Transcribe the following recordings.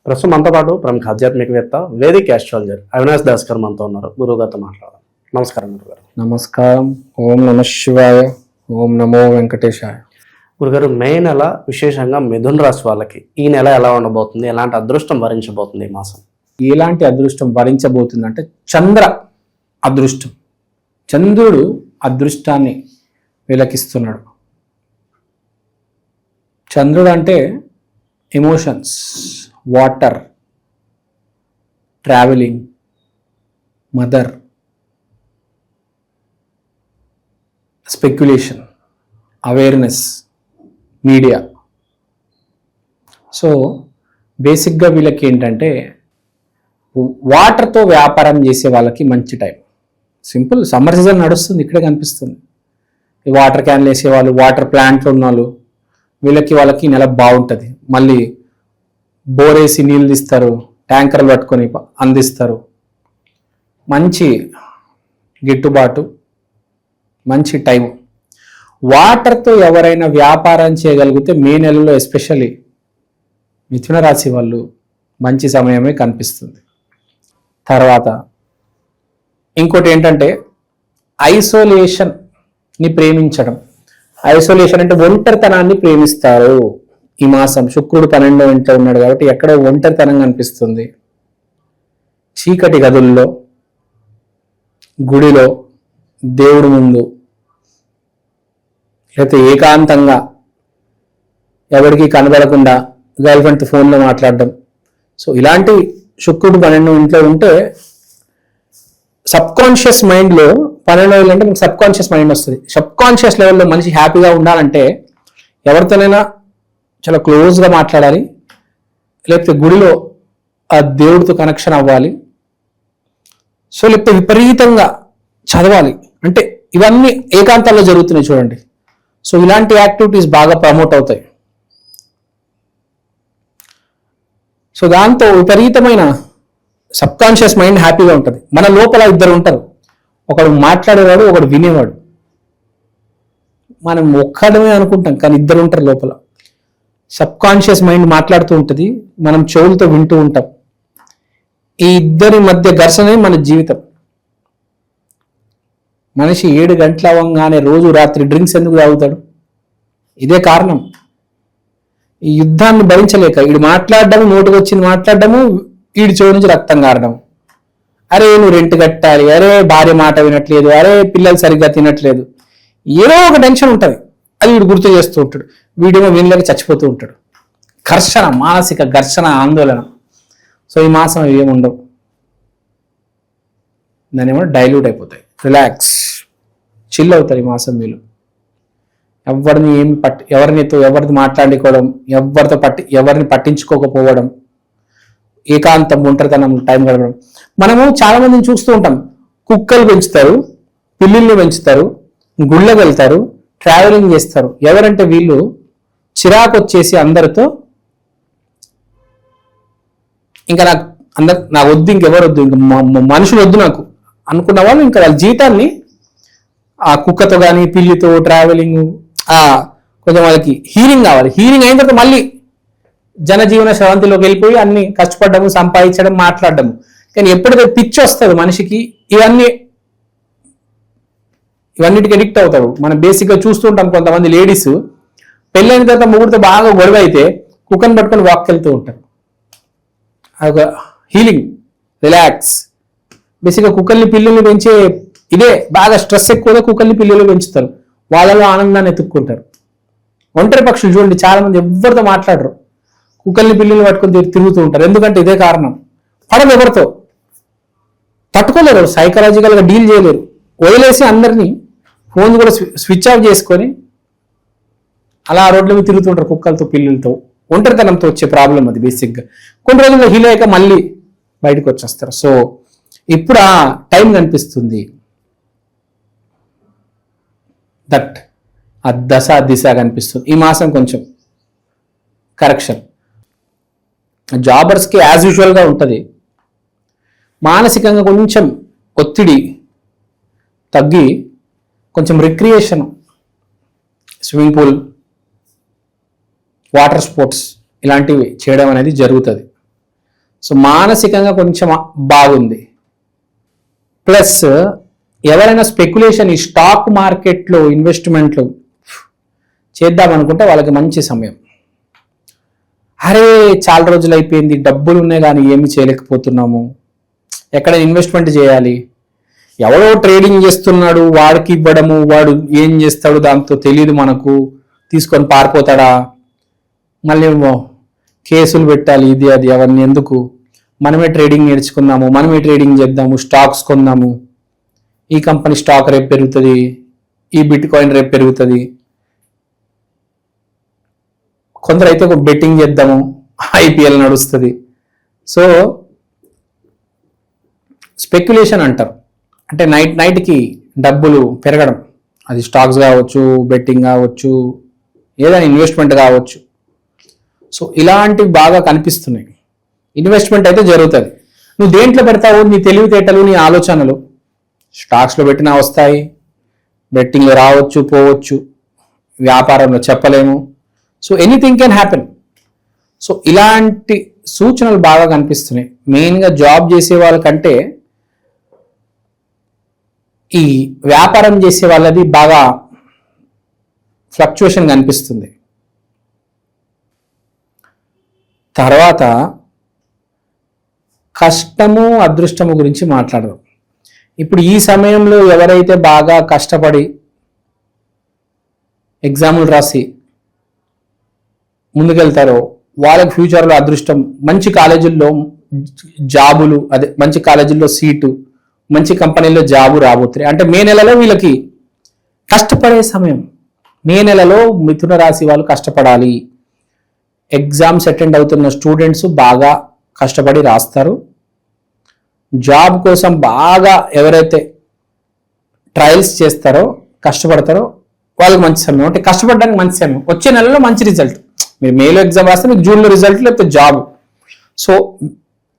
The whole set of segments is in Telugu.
ప్రస్తుతం మనతో పాటు ప్రముఖ ఆధ్యాత్మికవేత్త వేదిక్ ఆస్ట్రాలజర్ అవినాష్ దాస్ గారు మనతో ఉన్నారు. గురువు గారితో మాట్లాడాలి. నమస్కారం గురుగారు. నమస్కారం. ఓం నమ శివాయ. ఓం నమో వెంకటేశాయ. గురుగారు, మే నెల విశేషంగా మిథున రాశి వాళ్ళకి ఈ నెల ఎలా ఉండబోతుంది, ఎలాంటి అదృష్టం వరించబోతుంది ఈ మాసం? ఎలాంటి అదృష్టం వరించబోతుంది అంటే చంద్ర అదృష్టం. చంద్రుడు అదృష్టాన్ని వెలకిస్తున్నాడు. చంద్రుడు అంటే emotions, water, travelling, mother, speculation, awareness, media. So బేసిక్గా వీళ్ళకి ఏంటంటే వాటర్తో వ్యాపారం చేసే వాళ్ళకి మంచి టైం. సింపుల్, సమ్మర్ సీజన్ నడుస్తుంది, ఇక్కడే కనిపిస్తుంది. ఈ వాటర్ క్యాన్లు వేసేవాళ్ళు, వాటర్ ప్లాంట్లు ఉన్న వాళ్ళు, వాళ్ళకి నెల బాగుంటుంది. మళ్ళీ బోరేసి నీళ్ళు తీస్తారు, ట్యాంకర్లు పట్టుకొని అందిస్తారు. మంచి గిట్టుబాటు, మంచి టైం. వాటర్తో ఎవరైనా వ్యాపారం చేయగలిగితే మే నెలలో ఎస్పెషల్లీ మిథున రాశి వాళ్ళు మంచి సమయమే కనిపిస్తుంది. తర్వాత ఇంకోటి ఏంటంటే ఐసోలేషన్ని ప్రేమించడం. ఐసోలేషన్ అంటే ఒంటరితనాన్ని ప్రేమిస్తారు. ఈ మాసం శుక్రుడు 12వ ఇంట్లో ఉన్నాడు కాబట్టి ఎక్కడో ఒంటరితనం కనిపిస్తుంది. చీకటి గదుల్లో, గుడిలో, దేవుడి ముందు, లేకపోతే ఏకాంతంగా ఎవరికి కనబడకుండా గర్ల్ ఫ్రెండ్తో ఫోన్లో మాట్లాడడం. సో ఇలాంటి శుక్రుడు 12వ ఇంట్లో ఉంటే సబ్ కాన్షియస్ మైండ్లో 12వ అంటే మనకు సబ్ కాన్షియస్ మైండ్ వస్తుంది. సబ్ కాన్షియస్ లెవెల్లో మనిషి హ్యాపీగా ఉండాలంటే ఎవరితోనైనా చాలా క్లోజ్గా మాట్లాడాలి, లేకపోతే గుడిలో ఆ దేవుడితో కనెక్షన్ అవ్వాలి. సో లేకపోతే విపరీతంగా చదవాలి. అంటే ఇవన్నీ ఏకాంతాల్లో జరుగుతున్నాయి చూడండి. సో ఇలాంటి యాక్టివిటీస్ బాగా ప్రమోట్ అవుతాయి. సో దాంతో విపరీతమైన సబ్ కాన్షియస్ మైండ్ హ్యాపీగా ఉంటుంది. మన లోపల ఇద్దరు ఉంటారు, ఒకడు మాట్లాడేవాడు, ఒకడు వినేవాడు. మనం ఒక్కడమే అనుకుంటాం కానీ ఇద్దరు ఉంటారు లోపల. సబ్ కాన్షియస్ మైండ్ మాట్లాడుతూ ఉంటుంది, మనం చెవులతో వింటూ ఉంటాం. ఈ ఇద్దరి మధ్య ఘర్షణే మన జీవితం. మనిషి 7 గంటల అవ్వగానే రోజు రాత్రి డ్రింక్స్ ఎందుకు తాగుతాడు? ఇదే కారణం. ఈ యుద్ధాన్ని భరించలేక వీడు మాట్లాడడము, నోటుకు వచ్చింది మాట్లాడడము, వీడి చెవు నుంచి రక్తం కారడం. అరే నువ్వు రెంట్ కట్టాలి, అరే భార్య మాట వినట్లేదు, అరే పిల్లలు సరిగ్గా తినట్లేదు, ఏదో ఒక టెన్షన్ ఉంటుంది. అది వీడు గుర్తు చేస్తూ ఉంటాడు. వీడేమో వినలేక చచ్చిపోతూ ఉంటాడు. ఘర్షణ, మానసిక ఘర్షణ, ఆందోళన. సో ఈ మాసం ఏముండవు, దాని ఏమో డైల్యూట్ అయిపోతాయి. రిలాక్స్, చిల్ అవుతారు ఈ మాసం. మీరు ఎవరిని ఎవరిని మాట్లాడుకోవడం, ఎవరిని పట్టించుకోకపోవడం, ఏకాంతం, ఒంటరితనం, టైం గడపడం. మనము చాలా మందిని చూస్తూ ఉంటాం. కుక్కలు పెంచుతారు, పిల్లిల్ని పెంచుతారు, గుళ్ళకి వెళ్తారు, ట్రావెలింగ్ చేస్తారు. ఎవరంటే వీళ్ళు చిరాకు వచ్చేసి అందరితో ఇంకా నాకు వద్దు, ఇంకెవరు వద్దు, ఇంక మనుషులు వద్దు నాకు అనుకున్న వాళ్ళు ఇంకా వాళ్ళ జీవితాన్ని ఆ కుక్కతో కానీ పిల్లితో ట్రావెలింగ్, కొంచెం వాళ్ళకి హీలింగ్ కావాలి. హీలింగ్ అయిన తర్వాత మళ్ళీ జనజీవన శ్రవంతిలోకి వెళ్ళిపోయి అన్ని కష్టపడ్డము, సంపాదించడం, మాట్లాడడము. కానీ ఎప్పుడైతే పిచ్చి వస్తుంది మనిషికి, ఇవన్నిటికి ఎడిక్ట్ అవుతాడు. మనం బేసిక్గా చూస్తూ ఉంటాం. కొంతమంది లేడీస్ పెళ్ళైన తర్వాత ముగ్గురితో బాగా గొడవ అయితే కుక్కని పట్టుకొని వాక్ వెళ్తూ ఉంటారు. అదొక హీలింగ్, రిలాక్స్. బేసిక్గా కుక్కల్ని, పిల్లల్ని పెంచే ఇదే. బాగా స్ట్రెస్ ఎక్కువగా కుక్కల్ని, పిల్లలు పెంచుతారు. వాళ్ళలో ఆనందాన్ని ఎత్తుక్కుంటారు. ఒంటరి పక్షులు చూడండి, చాలా మంది ఎవరితో మాట్లాడరు, కుక్కల్ని, పిల్లల్ని పట్టుకొని తిరుగుతూ ఉంటారు. ఎందుకంటే ఇదే కారణం. పడదు, ఎవరితో తట్టుకోలేరు, సైకలాజికల్గా డీల్ చేయలేరు. వదిలేసి అందరినీ ఫోన్ కూడా స్విచ్ ఆఫ్ చేసుకొని అలా రోడ్ల మీద తిరుగుతుంటారు కుక్కలతో, పిల్లలతో. ఒంటరితనంతో వచ్చే ప్రాబ్లం అది బేసిక్గా. కొన్ని రోజుల్లో హీల్ అయ్యాక మళ్ళీ బయటకు వచ్చేస్తారు. సో ఇప్పుడు ఆ టైం కనిపిస్తుంది. దట్ ఆ దశ దిశ కనిపిస్తుంది. ఈ మాసం కొంచెం కరెక్షన్. జాబర్స్కి యాజ్ యూజువల్గా ఉంటుంది. మానసికంగా కొంచెం ఒత్తిడి తగ్గి కొంచెం recreation, swimming pool, water sports ఇలాంటివి చేయడం అనేది జరుగుతుంది. సో మానసికంగా కొంచెం బాగుంది. ప్లస్ ఎవరైనా స్పెక్యులేషన్ ఈ స్టాక్ మార్కెట్లో ఇన్వెస్ట్మెంట్లు చేద్దామనుకుంటే వాళ్ళకి మంచి సమయం. అరే చాలా రోజులు అయిపోయింది, డబ్బులు ఉన్నాయి కానీ ఏమి చేయలేకపోతున్నాము, ఎక్కడ ఇన్వెస్ట్మెంట్ చేయాలి, ఎవరో ట్రేడింగ్ చేస్తున్నాడు వాడికి ఇవ్వడము, వాడు ఏం చేస్తాడు దాంతో తెలియదు మనకు, తీసుకొని పారిపోతాడా, మళ్ళీ కేసులు పెట్టాలి, ఇది అది అవన్నీ ఎందుకు, మనమే ట్రేడింగ్ నేర్చుకుందాము, మనమే ట్రేడింగ్ చేద్దాము, స్టాక్స్ కొందాము, ఈ కంపెనీ స్టాక్ రేపు పెరుగుతుంది, ఈ బిట్ కాయిన్ రేపు పెరుగుతుంది, కొందరైతే ఒక బెట్టింగ్ చేద్దాము, ఐపీఎల్ నడుస్తుంది. సో స్పెక్యులేషన్ అంటారు, అంటే నైట్కి డబ్బులు పెరగడం, అది స్టాక్స్ కావచ్చు, బెట్టింగ్ కావచ్చు, ఏదైనా ఇన్వెస్ట్మెంట్ కావచ్చు. సో ఇలాంటివి బాగా కనిపిస్తున్నాయి. ఇన్వెస్ట్మెంట్ అయితే జరుగుతుంది, నువ్వు దేంట్లో పెడతావు, నీ తెలివితేటలు, నీ ఆలోచనలు. స్టాక్స్లో పెట్టినా వస్తాయి, బెట్టింగ్లో రావచ్చు పోవచ్చు, వ్యాపారంలో చెప్పలేము. So anything can happen. So ఇలాంటి సూచనలు బాగా కనిపిస్తున్నాయి. మెయిన్గా జాబ్ చేసే వాళ్ళకంటే ఈ వ్యాపారం చేసే వాళ్ళది బాగా ఫ్లక్చుయేషన్ కనిపిస్తుంది. తర్వాత కష్టము అదృష్టము గురించి మాట్లాడదాం. ఇప్పుడు ఈ సమయంలో ఎవరైతే బాగా కష్టపడి ఎగ్జాములు రాసి ముందుకెళ్తారో వాళ్ళకి ఫ్యూచర్లో అదృష్టం, మంచి కాలేజీల్లో జాబులు, అదే మంచి కాలేజీల్లో సీటు, మంచి కంపెనీలో జాబు రాబోతుంది. అంటే మే నెలలో వీళ్ళకి కష్టపడే సమయం. మే నెలలో మిథున రాశి వాళ్ళు కష్టపడాలి. ఎగ్జామ్స్ అటెండ్ అవుతున్న స్టూడెంట్స్ బాగా కష్టపడి రాస్తారు. జాబ్ కోసం బాగా ఎవరైతే ట్రయల్స్ చేస్తారో, కష్టపడతారో వాళ్ళకి మంచి సమయం. అంటే కష్టపడడానికి మంచి సమయం. వచ్చే నెలలో మంచి రిజల్ట్. మీరు మేలో ఎగ్జామ్ రాస్తే మీకు జూన్లో రిజల్ట్, లేకపోతే జాబ్. సో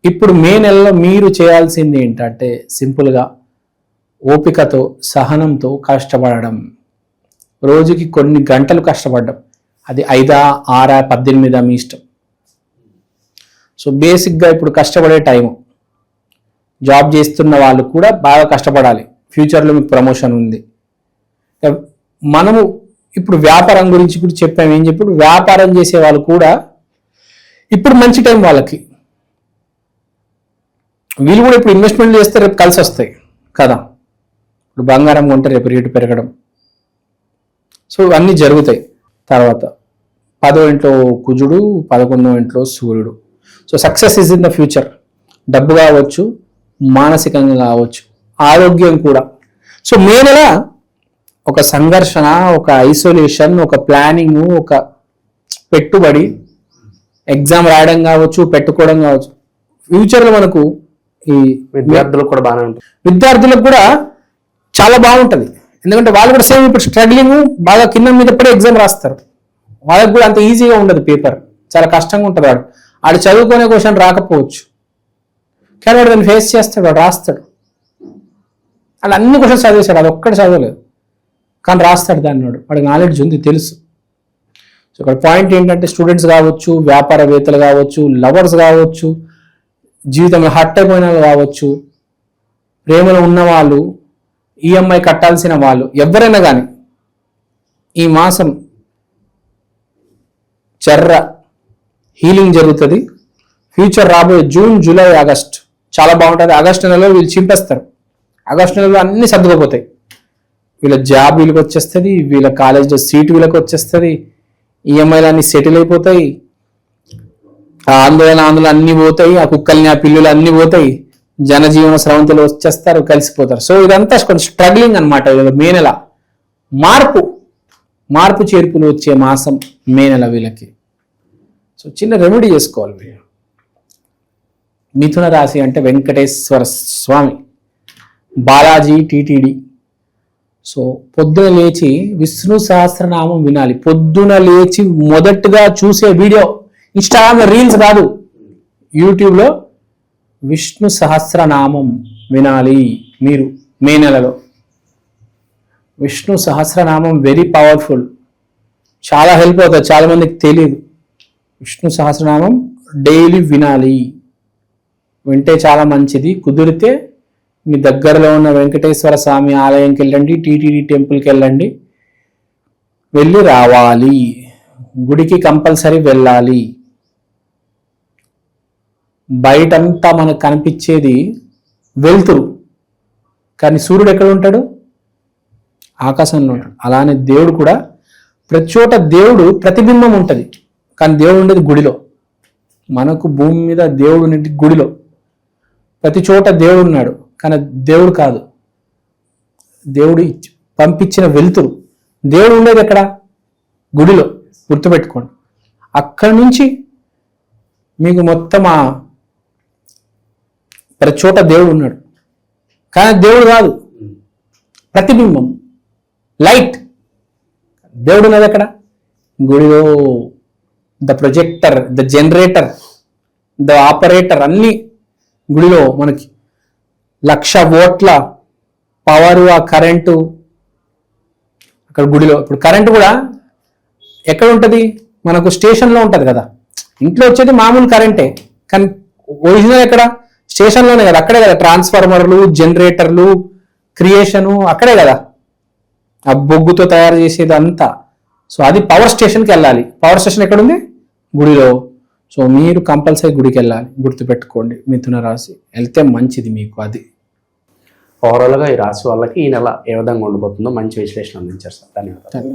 ఇప్పుడు మే నెలలో మీరు చేయాల్సింది ఏంటంటే సింపుల్గా ఓపికతో, సహనంతో కష్టపడడం. రోజుకి కొన్ని గంటలు కష్టపడడం, అది 5, 6, 18 మీ ఇష్టం. సో బేసిక్గా ఇప్పుడు కష్టపడే టైము. జాబ్ చేస్తున్న వాళ్ళు కూడా బాగా కష్టపడాలి, ఫ్యూచర్లో మీకు ప్రమోషన్ ఉంది. మనము ఇప్పుడు వ్యాపారం గురించి కూడా చెప్పాము. ఏం చెప్పి వ్యాపారం చేసే వాళ్ళు కూడా ఇప్పుడు మంచి టైం వాళ్ళకి. వీళ్ళు కూడా ఇప్పుడు ఇన్వెస్ట్మెంట్ చేస్తే రేపు కలిసి వస్తాయి కదా. ఇప్పుడు బంగారం కొంటే రేపు రేటు పెరగడం. సో ఇవన్నీ జరుగుతాయి. తర్వాత 10వ ఇంట్లో కుజుడు, 11వ ఇంట్లో సూర్యుడు. So success is in the future. డబ్బు కావచ్చు, మానసికంగా కావచ్చు, ఆరోగ్యం కూడా. సో మే నెల ఒక సంఘర్షణ, ఒక ఐసోలేషన్, ఒక ప్లానింగ్, ఒక పెట్టుబడి, ఎగ్జామ్ రాయడం కావచ్చు, పెట్టుకోవడం కావచ్చు. ఫ్యూచర్లో మనకు ఈ విద్యార్థులకు కూడా బాగానే ఉంటుంది. విద్యార్థులకు కూడా చాలా బాగుంటుంది. ఎందుకంటే వాళ్ళు కూడా సేమ్ ఇప్పుడు స్ట్రగ్లింగ్, బాగా కింద మీద పడే ఎగ్జామ్ రాస్తారు. వాళ్ళకి కూడా అంత ఈజీగా ఉండదు పేపర్, చాలా కష్టంగా ఉంటుంది. వాడు చదువుకునే క్వశ్చన్ రాకపోవచ్చు, కానీ వాడు దాన్ని ఫేస్ చేస్తాడు, వాడు రాస్తాడు. వాళ్ళు అన్ని క్వశ్చన్స్ చదివేశాడు, అది ఒక్కటి చదవలేదు, కానీ రాస్తాడు దాన్ని. వాడికి నాలెడ్జ్ ఉంది, తెలుసు. సో ఇక్కడ పాయింట్ ఏంటంటే స్టూడెంట్స్ కావచ్చు, వ్యాపారవేత్తలు కావచ్చు, లవర్స్ కావచ్చు, జీవితంలో హర్ట్ అయిపోయిన వాళ్ళు కావచ్చు, ప్రేమలో ఉన్నవాళ్ళు, ఈఎంఐ కట్టాల్సిన వాళ్ళు, ఎవరైనా కానీ ఈ మాసం చర్ర హీలింగ్ జరుగుతుంది. ఫ్యూచర్ రాబోయే జూన్, జూలై, ఆగస్ట్ చాలా బాగుంటుంది. ఆగస్టు నెలలో వీళ్ళు చింపేస్తారు. ఆగస్టు నెలలో అన్ని సర్దుకుపోతాయి. వీళ్ళ జాబ్ వీళ్ళకి వచ్చేస్తుంది, వీళ్ళ కాలేజ్లో సీట్ వీళ్ళకి వచ్చేస్తుంది, ఈఎంఐలు అన్ని సెటిల్ అయిపోతాయి, ఆ ఆందోళన అన్ని పోతాయి, ఆ కుక్కల్ని ఆ పిల్లులు అన్ని పోతాయి, జనజీవన స్రవంతులు వచ్చేస్తారు, కలిసిపోతారు. సో ఇదంతా కొంచెం స్ట్రగ్లింగ్ అనమాట. మే నెల మార్పు చేర్పులు వచ్చే మాసం మే నెల వీళ్ళకి. సో చిన్న రెమెడీ చేసుకోవాలి వీళ్ళు. మిథున రాశి అంటే వెంకటేశ్వర స్వామి, బాలాజీ టీటీడీ. సో పొద్దున లేచి విష్ణు సహస్రనామం వినాలి. పొద్దున లేచి మొదటగా చూసే వీడియో ఇన్స్టాగ్రామ్లో రీల్స్ కాదు, యూట్యూబ్లో విష్ణు సహస్రనామం వినాలి మీరు మే నెలలో. విష్ణు సహస్రనామం వెరీ పవర్ఫుల్, చాలా హెల్ప్ అవుతుంది. చాలా మందికి తెలియదు. విష్ణు సహస్రనామం డైలీ వినాలి. వింటే చాలా మంచిది. కుదిరితే మీ దగ్గరలో ఉన్న వెంకటేశ్వర స్వామి ఆలయంకి వెళ్ళండి, టీటీడీ టెంపుల్కి వెళ్ళండి, వెళ్ళి రావాలి. గుడికి కంపల్సరీ వెళ్ళాలి. బయటంతా మనకు కనిపించేది వెలుతురు, కానీ సూర్యుడు ఎక్కడ ఉంటాడు? ఆకాశంలో ఉంటాడు. అలానే దేవుడు కూడా ప్రతి చోట దేవుడు ప్రతిబింబం ఉంటుంది, కానీ దేవుడు ఉండేది గుడిలో. మనకు భూమి మీద దేవుడు ఉండేది గుడిలో. ప్రతి చోట దేవుడు ఉన్నాడు, కానీ దేవుడు కాదు, దేవుడు పంపించిన వెలుతురు. దేవుడు ఉండేది ఎక్కడ? గుడిలో. గుర్తుపెట్టుకోండి. అక్కడి నుంచి మీకు మొత్తం ప్రతి చోట దేవుడు ఉన్నాడు, కానీ దేవుడు కాదు, ప్రతిబింబం, లైట్. దేవుడు ఉన్నది ఎక్కడ? గుడిలో. The projector, the generator, the operator అన్ని గుడిలో. మనకి 1,00,000 వోల్ట్ల పవర్, ఆ కరెంటు అక్కడ గుడిలో. ఇప్పుడు కరెంటు కూడా ఎక్కడ ఉంటుంది? మనకు స్టేషన్లో ఉంటుంది కదా. ఇంట్లో వచ్చేది మామూలు కరెంటే, కానీ ఒరిజినల్ ఎక్కడ? స్టేషన్లోనే కదా. అక్కడే కదా ట్రాన్స్ఫార్మర్లు, జనరేటర్లు, క్రియేషను అక్కడే కదా. ఆ బొగ్గుతో తయారు చేసేది అంతా. సో అది పవర్ స్టేషన్కి వెళ్ళాలి. పవర్ స్టేషన్ ఎక్కడుంది? గుడిలో. సో మీరు కంపల్సరీ గుడికి వెళ్ళాలి. గుర్తుపెట్టుకోండి. మిథున రాశి వెళ్తే మంచిది మీకు. అది ఓవరాల్గా ఈ రాశి వాళ్ళకి ఈ నెల ఏ విధంగా ఉండబోతుందో మంచి విశ్లేషణ అందించారు సార్. ధన్యవాదాలు.